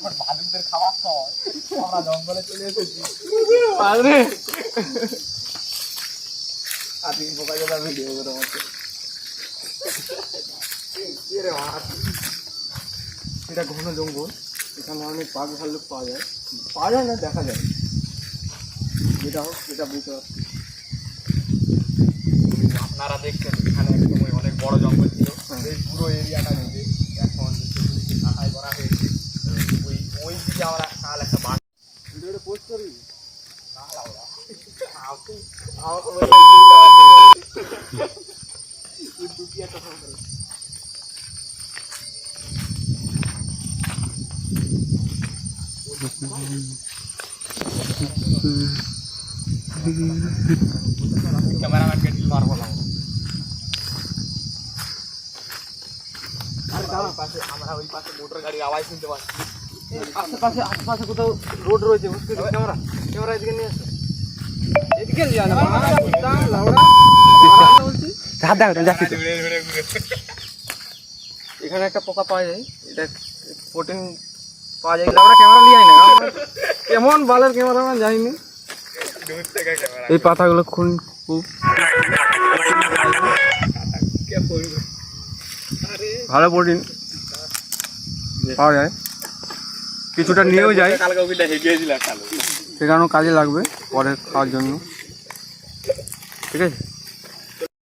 ভালুকদের খাবার সময় আমরা জঙ্গলে চলে এসেছি। আর দিন পোকা জোড়া ভিডিও করে মতো এটা ঘন জঙ্গল, এখানে অনেক বাঘ ভাল্লুক পাওয়া যায় না, দেখা যায়। যেটা হোক যেটা বুঝতে পারছি, আপনারা দেখছেন এখানে একসময় অনেক বড় জঙ্গল ছিল, এই পুরো এরিয়াটা জুড়ে এখন ছাঁটাই করা হয়েছে। ওই দিকে আমরা কাল একটা বাঘ পোস্ট করি ক্যামেরাম্যানকে ঢিল মারবো না। আমরা ওই পাশে মোটর গাড়ির আওয়াজ শুনতে পাচ্ছি। আশেপাশে কোথাও রোড রয়েছে, ক্যামেরা এদিকে নিয়ে আসো, এদিকে নিয়ে আনো। এখানে একটা পোকা পাওয়া যায়, এটা প্রোটিন পাওয়া যায়, আমরা ক্যামেরা নিয়ে আই না, কেমন বালের ক্যামেরা আমরা জানিনি। এই পাতাগুলো খুব ভালো প্রোটিন পাওয়া যায়, কিছুটা নিয়েও যায়, সেখানেও কাজে লাগবে পরে খাওয়ার জন্য। ঠিক আছে।